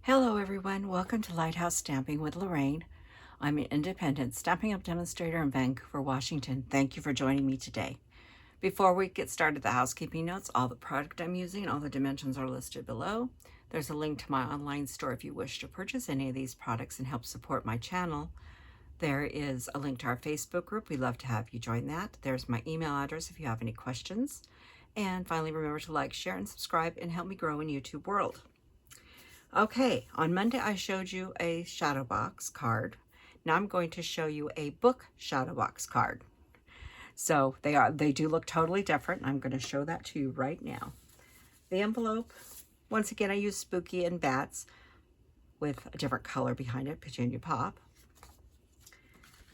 Hello everyone, welcome to Lighthouse Stamping with Lorraine. I'm an independent Stampin' Up! Demonstrator in Vancouver, Washington. Thank you for joining me today. Before we get started, the housekeeping notes, all the product I'm using, all the dimensions are listed below. There's a link to my online store if you wish to purchase any of these products and help support my channel. There is a link to our Facebook group. We'd love to have you join that. There's my email address if you have any questions. And finally, remember to like, share, and subscribe and help me grow in YouTube world. Okay, on Monday I showed you a shadow box card. Now I'm going to show you a book shadow box card. So they do look totally different. I'm going to show that to you right now. The envelope, once again, I use Spooky and Bats with a different color behind it, Petunia Pop.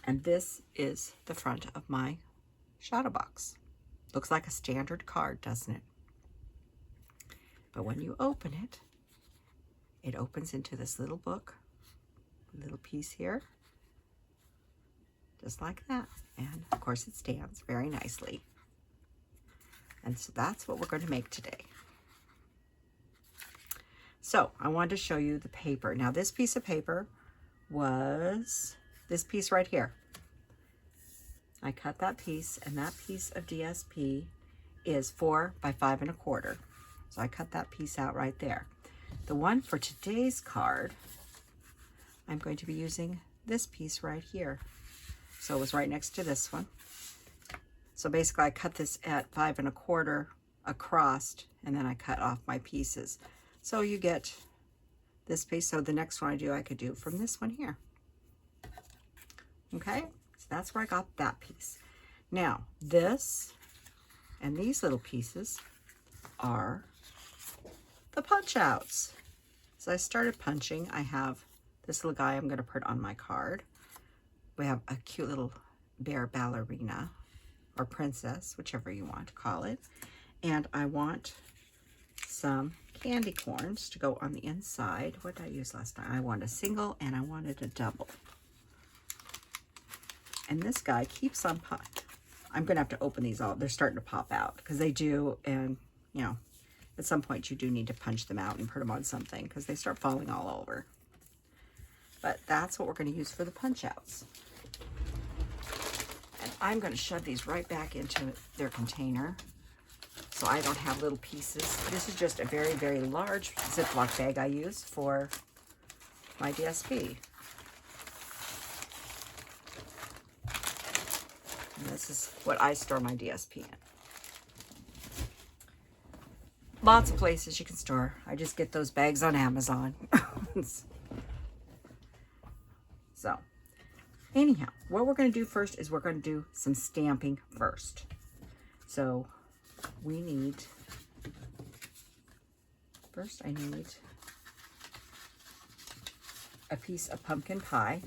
And this is the front of my shadow box. Looks like a standard card, doesn't it? But when you open it, it opens into this little book, little piece here, just like that. And of course it stands very nicely. And so that's what we're going to make today. So I wanted to show you the paper. Now this piece of paper was this piece right here. I cut that piece, and that piece of DSP is 4 by 5 1/4. So I cut that piece out right there. The one for today's card, I'm going to be using this piece right here. So it was right next to this one. So basically I cut this at 5 1/4 across, and then I cut off my pieces. So you get this piece. So the next one I do, I could do from this one here. Okay, so that's where I got that piece. Now this and these little pieces are the punch outs. So I started punching. I have this little guy I'm going to put on my card. We have a cute little bear ballerina or princess, whichever you want to call it. And I want some candy corns to go on the inside. What did I use last time? I wanted a single and I wanted a double. And this guy keeps on popping. I'm going to have to open these all. They're starting to pop out because they do, and you know, at some point you do need to punch them out and put them on something because they start falling all over. But that's what we're going to use for the punch outs. And I'm going to shove these right back into their container so I don't have little pieces. This is just a very, very large Ziploc bag I use for my DSP. And this is what I store my DSP in. Lots of places you can store. I just get those bags on Amazon. So, anyhow, what we're going to do first is we're going to do some stamping first. So, we need, first I need a piece of pumpkin pie.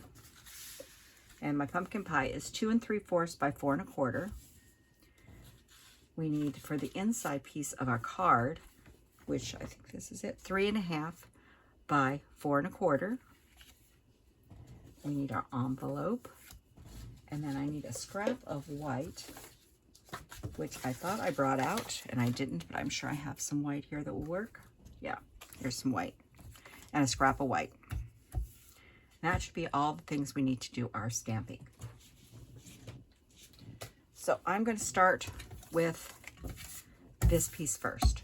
And my pumpkin pie is 2 3/4 by 4 1/4. We need, for the inside piece of our card, which I think this is it, 3 1/2 by 4 1/4. We need our envelope, and then I need a scrap of white, which I thought I brought out, and I didn't, but I'm sure I have some white here that will work. Yeah, here's some white, and a scrap of white. That should be all the things we need to do our stamping. So I'm going to start with this piece first.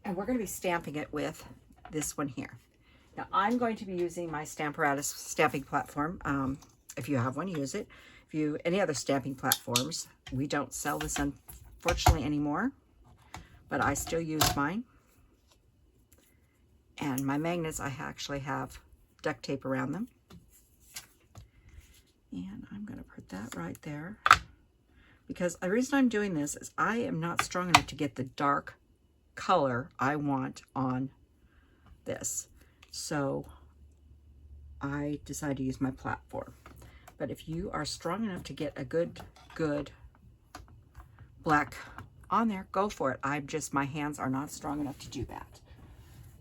And we're going to be stamping it with this one here. Now I'm going to be using my Stamparatus stamping platform. If you have one, use it. If you any other stamping platforms, we don't sell this unfortunately anymore, but I still use mine. And my magnets, I actually have duct tape around them. And I'm going to put that right there. Because the reason I'm doing this is I am not strong enough to get the dark color I want on this. So I decided to use my platform. But if you are strong enough to get a good black on there, go for it. My hands are not strong enough to do that.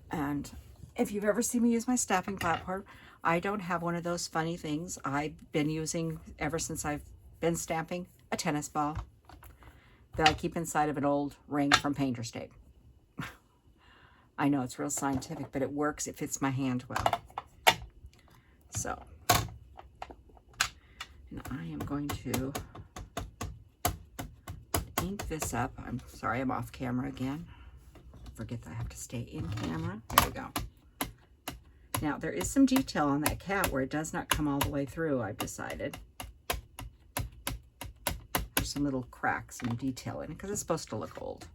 And if you've ever seen me use my stamping platform, I don't have one of those funny things. I've been using, ever since I've been stamping, a tennis ball that I keep inside of an old ring from painter's tape. I know it's real scientific, but it works. It fits my hand well. So, and I am going to ink this up. I'm sorry, I'm off camera again. Forget that I have to stay in camera. There we go. Now, there is some detail on that cat where it does not come all the way through, I've decided. There's some little cracks and detail in it because it's supposed to look old.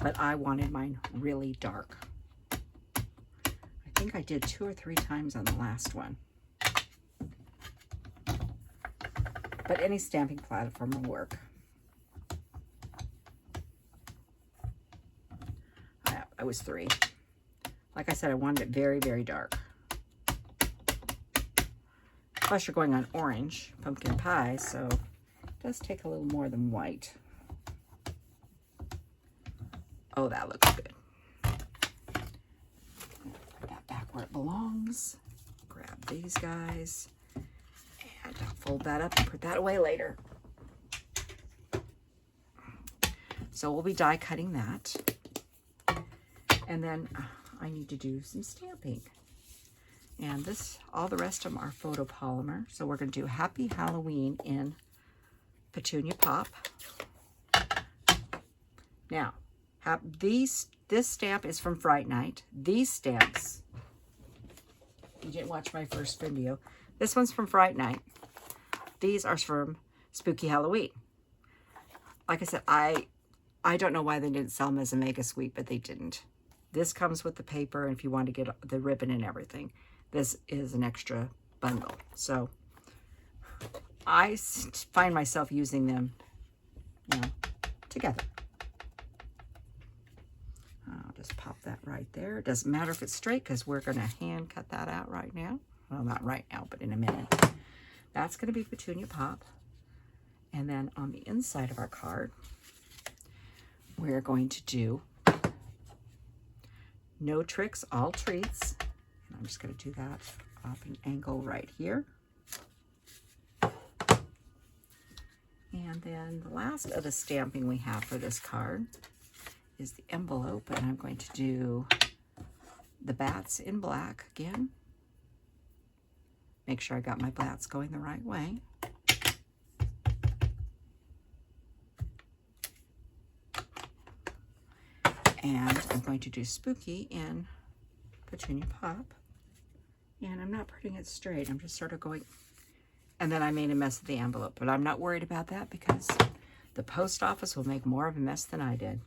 But I wanted mine really dark. I think I did 2 or 3 times on the last one. But any stamping platform will work. I was 3. Like I said, I wanted it very, very dark. Plus you're going on orange pumpkin pie, so it does take a little more than white. Oh, that looks good. Put that back where it belongs. Grab these guys. And I'll fold that up and put that away later. So we'll be die cutting that. And then I need to do some stamping. And this, all the rest of them are photopolymer. So we're going to do Happy Halloween in Petunia Pop. Now, this stamp is from Fright Night. These stamps, you didn't watch my first video. This one's from Fright Night. These are from Spooky Halloween. Like I said, I don't know why they didn't sell them as a mega suite, but they didn't. This comes with the paper, and if you want to get the ribbon and everything, this is an extra bundle. So I find myself using them, you know, together. I'll just pop that right there. It doesn't matter if it's straight because we're going to hand cut that out right now. Well, not right now, but in a minute. That's going to be Petunia Pop. And then on the inside of our card, we're going to do No Tricks, All Treats. And I'm just going to do that off an angle right here. And then the last of the stamping we have for this card is the envelope, and I'm going to do the bats in black again. Make sure I got my bats going the right way. And I'm going to do Spooky in Petunia Pop. And I'm not putting it straight, I'm just sort of going, and then I made a mess of the envelope, but I'm not worried about that because the post office will make more of a mess than I did.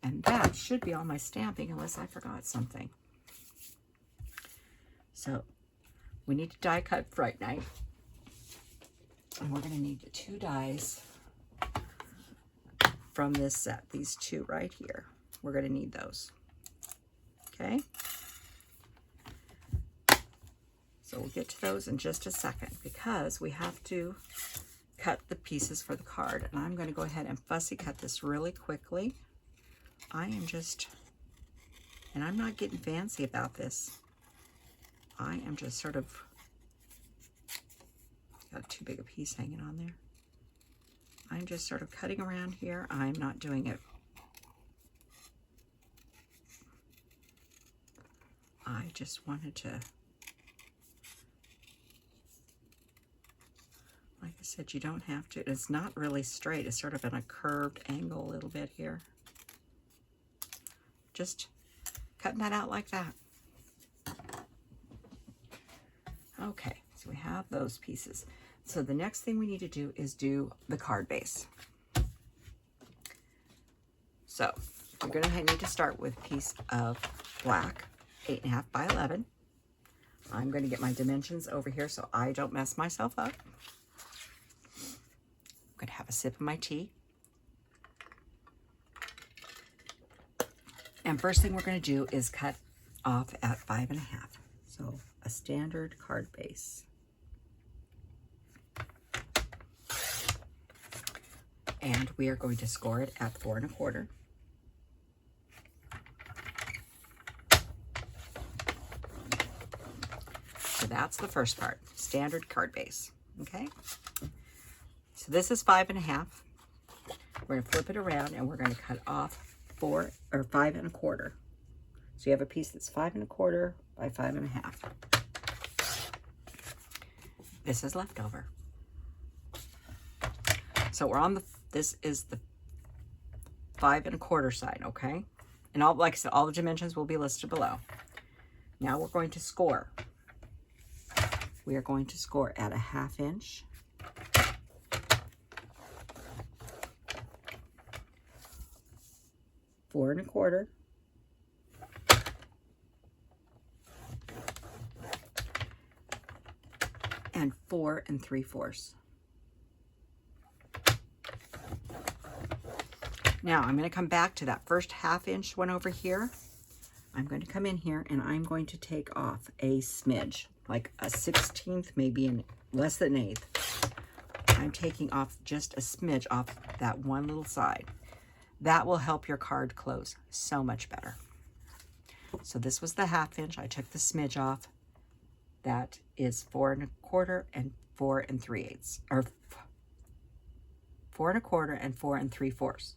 And that should be all my stamping unless I forgot something. So we need to die cut Fright Night. And we're going to need the 2 dies from this set. These 2 right here. We're going to need those. Okay? So we'll get to those in just a second because we have to cut the pieces for the card. And I'm going to go ahead and fussy cut this really quickly. I am just, and I'm not getting fancy about this. I am just sort of, got too big a piece hanging on there. I'm just sort of cutting around here. I'm not doing it. I just wanted to, like I said, you don't have to, it's not really straight. It's sort of in a curved angle a little bit here. Just cutting that out like that. Okay, so we have those pieces. So the next thing we need to do is do the card base. So you're going to need to start with a piece of black, 8.5 by 11. I'm going to get my dimensions over here so I don't mess myself up. I'm going to have a sip of my tea. And first thing we're going to do is cut off at 5.5. So a standard card base. And we are going to score it at 4.25. So that's the first part, standard card base, okay? So this is 5.5. We're gonna flip it around and we're gonna cut off 4 or 5 1/4. So you have a piece that's 5 1/4 by 5 1/2. This is leftover. So we're on this is the 5 1/4 side, okay? And all, like I said, all the dimensions will be listed below. Now we're going to score. We are going to score at a 1/2 inch. Four 1/4. And 4 3/4. Now I'm going to come back to that first 1/2 inch one over here. I'm going to come in here and I'm going to take off a smidge, like a 1/16, maybe less than an 1/8. I'm taking off just a smidge off that one little side. That will help your card close so much better. So this was the 1/2 inch. I took the smidge off. That is 4 1/4 and 4 3/8, or 4 1/4 and 4 3/4.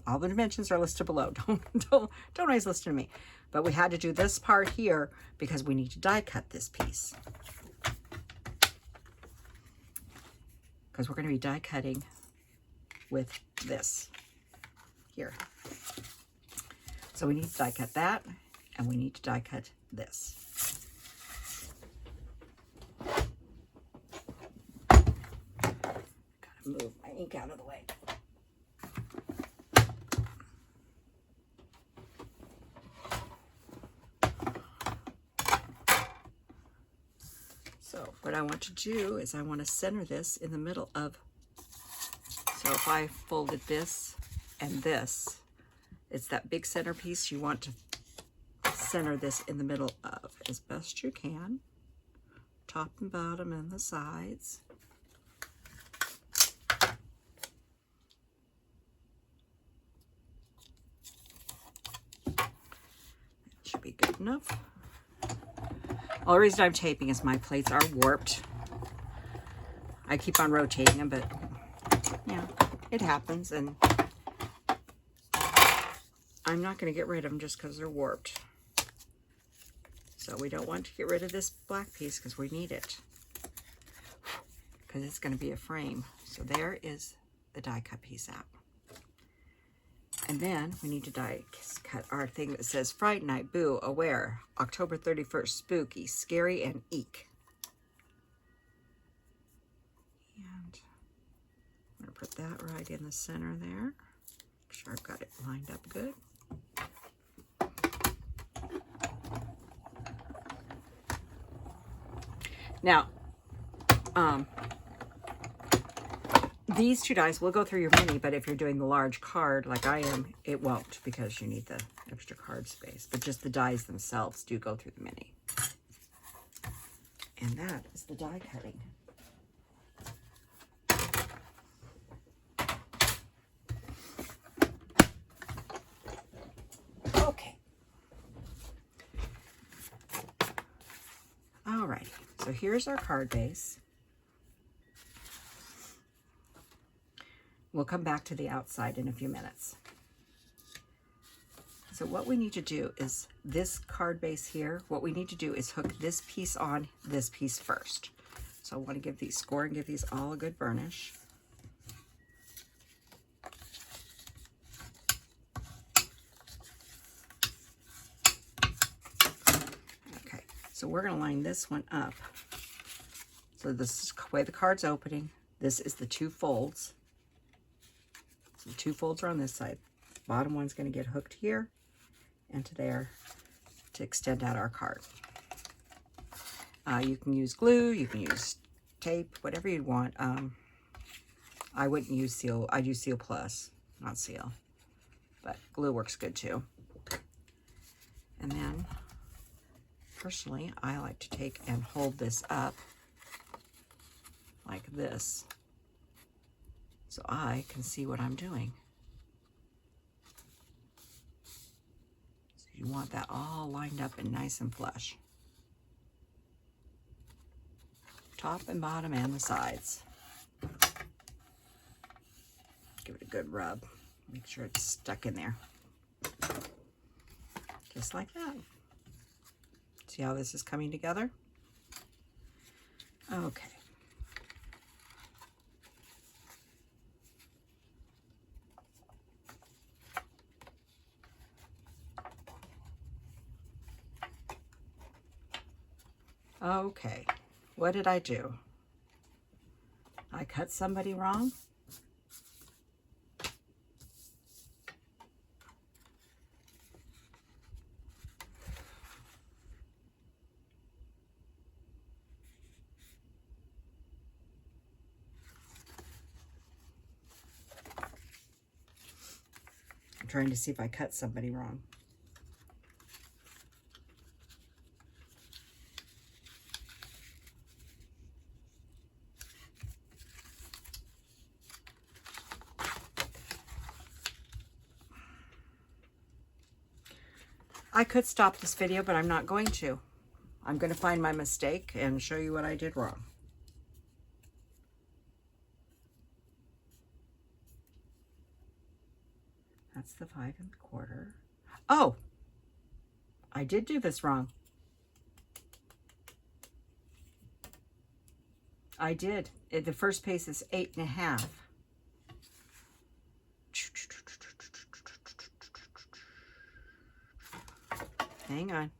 All the dimensions are listed below. Don't always listen to me. But we had to do this part here because we need to die cut this piece. Because we're going to be die cutting with this here. So we need to die cut that, and we need to die cut this. Gotta move my ink out of the way. So what I want to do is I want to center this in the middle of, so if I folded this and this, it's that big centerpiece you want to center this in the middle of as best you can, top and bottom and the sides. That should be good enough. Well, the reason I'm taping is my plates are warped. I keep on rotating them, but yeah, it happens, and I'm not going to get rid of them just because they're warped. So we don't want to get rid of this black piece because we need it, because it's going to be a frame. So there is the die cut piece out. And then we need to die cut our thing that says Fright Night, Boo, Aware, October 31st, Spooky, Scary, and Eek. And I'm going to put that right in the center there. Make sure I've got it lined up good. Now, these two dies will go through your mini, but if you're doing the large card like I am, it won't because you need the extra card space. But just the dies themselves do go through the mini. And that is the die cutting. Okay. Alrighty, so here's our card base. We'll come back to the outside in a few minutes. So what we need to do is this card base here, what we need to do is hook this piece on this piece first. So I want to give these, score and give these all a good burnish. Okay, so we're going to line this one up. So this is the way the card's opening. This is the two folds. The two folds are on this side. Bottom one's going to get hooked here and to there to extend out our card. You can use glue, you can use tape, whatever you want. I wouldn't use seal. I'd use Seal Plus, not Seal. But glue works good too. And then, personally, I like to take and hold this up like this, so I can see what I'm doing. So you want that all lined up and nice and flush. top and bottom and the sides. Give it a good rub. Make sure it's stuck in there. Just like that. See how this is coming together? Okay. Okay, what did I do? I cut somebody wrong? I'm trying to see if I cut somebody wrong. I could stop this video, but I'm not going to. I'm going to find my mistake and show you what I did wrong. That's the 5 1/4. Oh, I did do this wrong. I did. The first piece is 8 1/2. Hang on.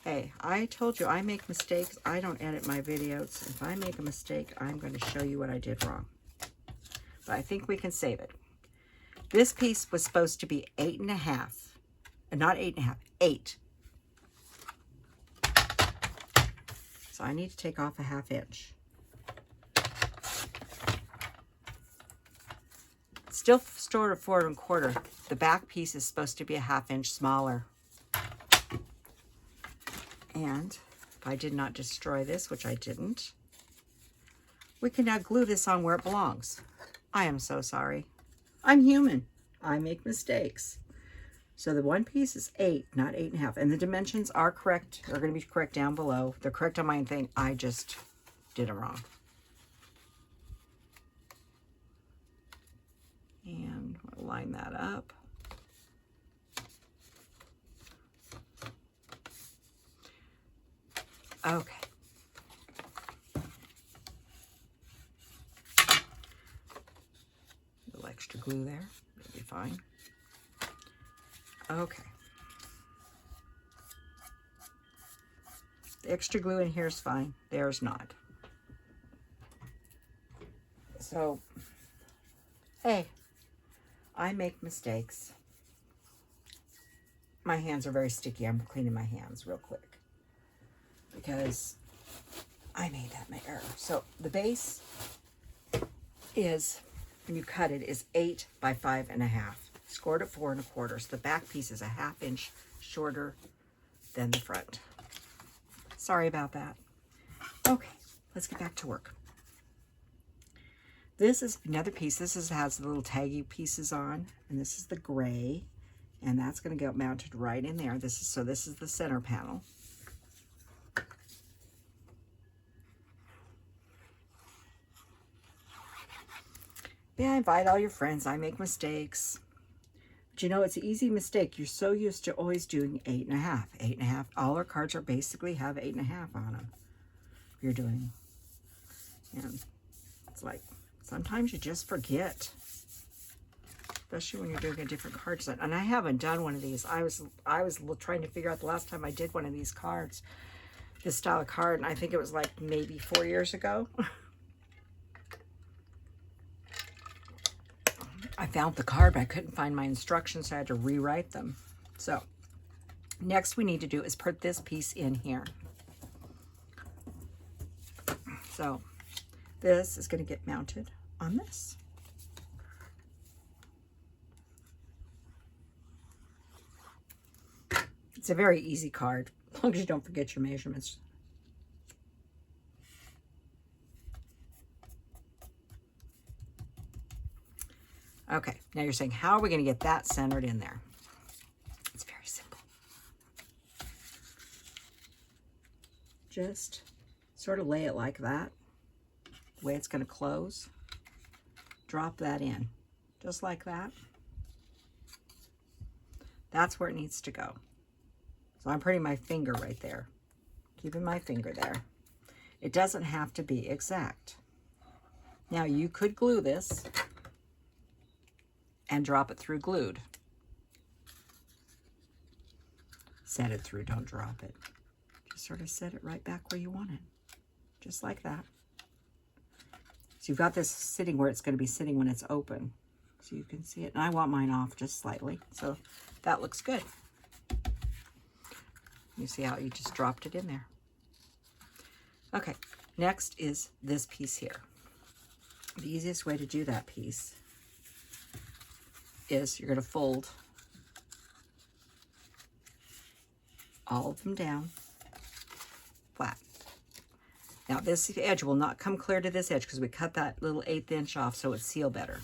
Hey, I told you I make mistakes. I don't edit my videos. If I make a mistake, I'm going to show you what I did wrong. But I think we can save it. This piece was supposed to be 8 1/2. Not 8 1/2, 8. So I need to take off a 1/2 inch. Still stored at 4 1/4. The back piece is supposed to be a 1/2 inch smaller. And if I did not destroy this, which I didn't, we can now glue this on where it belongs. I am so sorry. I'm human. I make mistakes. So the one piece is 8, not 8 1/2. And the dimensions are correct. They're going to be correct down below. They're correct on my thing. I just did it wrong. And we'll line that up. Okay. A little extra glue there. It'll be fine. Okay. The extra glue in here is fine. There's not. So, hey, I make mistakes. My hands are very sticky. I'm cleaning my hands real quick because I made that my error. So the base is, when you cut it, is 8 by 5 1/2. Scored at 4 1/4. So the back piece is a 1/2 inch shorter than the front. Sorry about that. Okay, let's get back to work. This is another piece. This has the little taggy pieces on, and this is the gray, and that's going to get mounted right in there. This is the center panel. Yeah, invite all your friends. I make mistakes. But you know, it's an easy mistake. You're so used to always doing 8 1/2. 8 1/2. All our cards are basically have 8 1/2 on them. You're doing. And it's like, sometimes you just forget. Especially when you're doing a different card set. And I haven't done one of these. I was trying to figure out the last time I did one of these cards. This style of card. And I think it was like maybe 4 years ago. I found the card, but I couldn't find my instructions, so I had to rewrite them. So, next we need to do is put this piece in here. So, this is going to get mounted on this. It's a very easy card, as long as you don't forget your measurements. Okay, now you're saying, how are we going to get that centered in there? It's very simple. just sort of lay it like that, the way it's going to close. Drop that in, just like that. That's where it needs to go. So I'm putting my finger right there, keeping my finger there. It doesn't have to be exact. Now you could glue this and drop it through glued. Set it through, don't drop it. Just sort of set it right back where you want it, just like that. So you've got this sitting where it's going to be sitting when it's open, so you can see it. And I want mine off just slightly, so that looks good. You see how you just dropped it in there. Okay, next is this piece here. The easiest way to do that piece is you're going to fold all of them down flat. Now this edge will not come clear to this edge because we cut that little 1/8 inch off so it's seal better.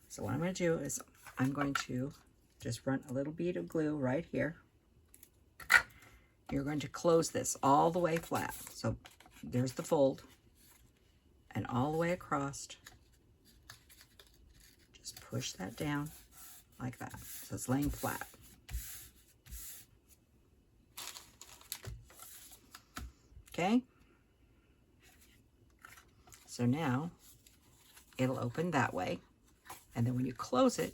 So what I'm going to do is I'm going to just run a little bead of glue right here. You're going to close this all the way flat. So there's the fold, and all the way across. Just push that down like that. So it's laying flat. Okay. So now it'll open that way. And then when you close it,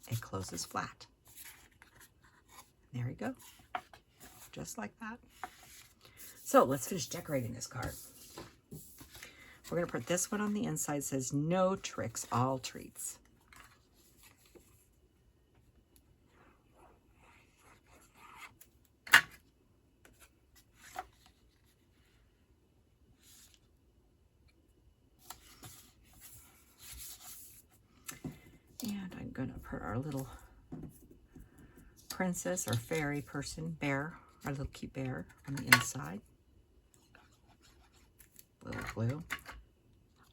it closes flat. There you go. Just like that. So let's finish decorating this card. We're going to put this one on the inside. It says, no tricks, all treats. And I'm going to put our little princess or fairy person, bear, our little cute bear on the inside. Little glue.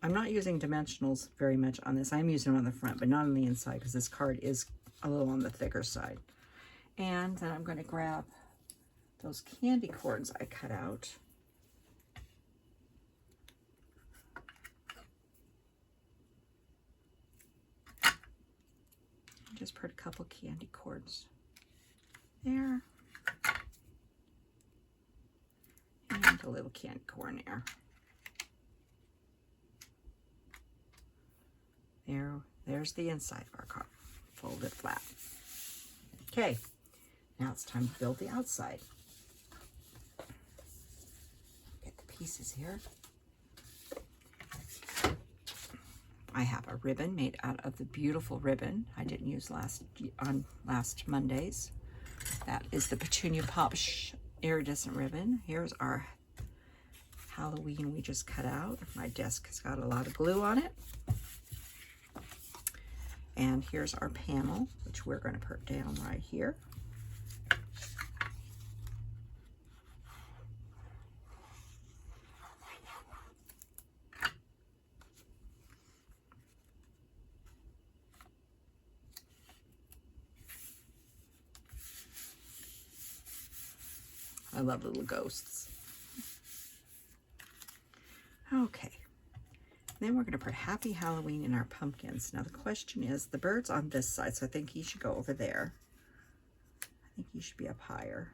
I'm not using dimensionals very much on this. I'm using them on the front, but not on the inside because this card is a little on the thicker side. And then I'm going to grab those candy cords I cut out. Just put a couple candy cords there. And a little candy corn there. There's the inside of our card. Fold it flat. Okay, now it's time to build the outside. Get the pieces here. I have a ribbon made out of the beautiful ribbon I didn't use last Mondays. That is the Petunia Pop Iridescent Ribbon. Here's our Halloween we just cut out. My desk has got a lot of glue on it. And here's our panel, which we're going to put down right here. I love little ghosts. Okay. Then we're going to put Happy Halloween in our pumpkins. Now the question is, the bird's on this side, so I think he should go over there. I think he should be up higher.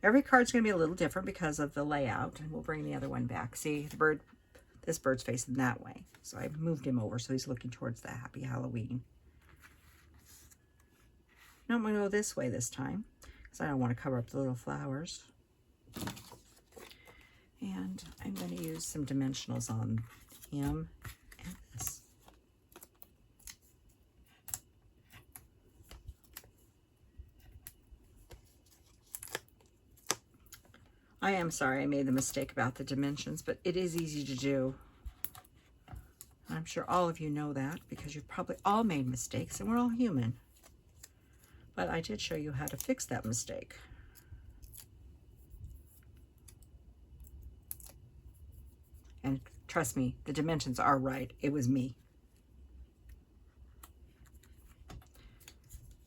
Every card's going to be a little different because of the layout, and we'll bring the other one back. See, the bird, this bird's facing that way. So I've moved him over so he's looking towards the Happy Halloween. Now I'm going to go this way this time because I don't want to cover up the little flowers. And I'm going to use some dimensionals on him and this. I am sorry I made the mistake about the dimensions, but it is easy to do. I'm sure all of you know that because you've probably all made mistakes and we're all human. But I did show you how to fix that mistake. And trust me, the dimensions are right. It was me.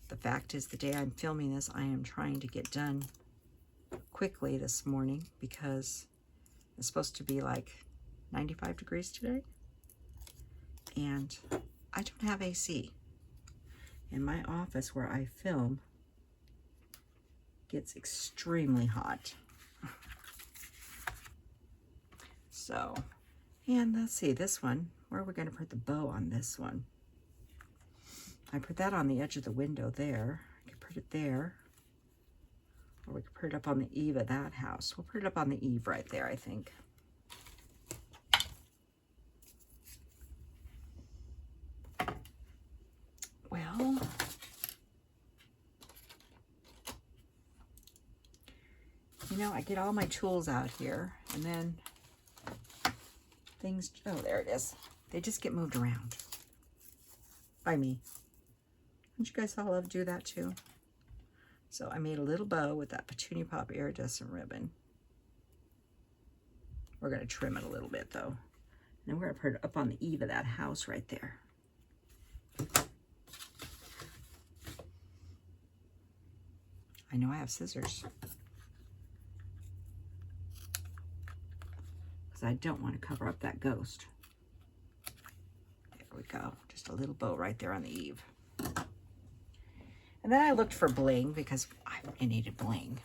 The fact is, the day I'm filming this, I am trying to get done quick quickly this morning because it's supposed to be like 95 degrees today. And I don't have AC. And my office where I film gets extremely hot. So, and let's see, this one, where are we going to put the bow on this one? I put that on the edge of the window there. I could put it there. Or we could put it up on the eave of that house. We'll put it up on the eave right there, I think. Well, you know, I get all my tools out here, and then things, oh, there it is. They just get moved around by me. Don't you guys all love to do that too? So I made a little bow with that Petunia Pop Iridescent Ribbon. We're going to trim it a little bit though. And then we're going to put it up on the eave of that house right there. I know I have scissors, because I don't want to cover up that ghost. There we go. Just a little bow right there on the eave. And then I looked for bling because I needed bling.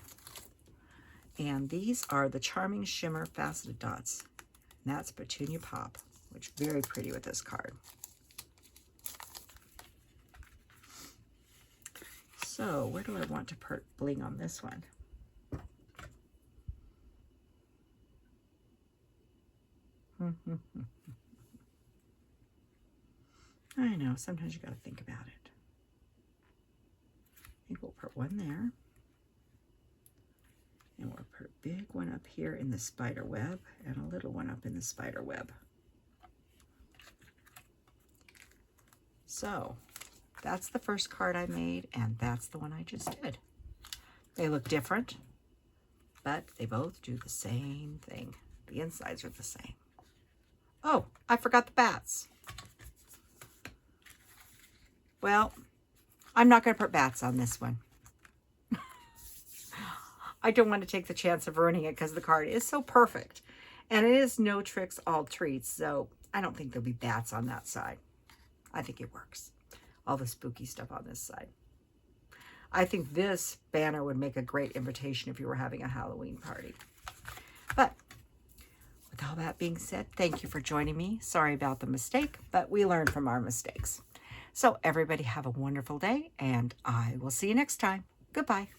And these are the Charming Shimmer Faceted Dots. And that's Petunia Pop, which is very pretty with this card. So where do I want to put bling on this one? I know, sometimes you got to think about it. I think we'll put one there. And we'll put a big one up here in the spider web and a little one up in the spider web. So that's the first card I made, and that's the one I just did. They look different, but they both do the same thing. The insides are the same. Oh, I forgot the bats. Well, I'm not going to put bats on this one. I don't want to take the chance of ruining it because the card is so perfect. And it is no tricks, all treats. So I don't think there'll be bats on that side. I think it works. All the spooky stuff on this side. I think this banner would make a great invitation if you were having a Halloween party. But with all that being said, thank you for joining me. Sorry about the mistake, but we learn from our mistakes. So everybody have a wonderful day, and I will see you next time. Goodbye.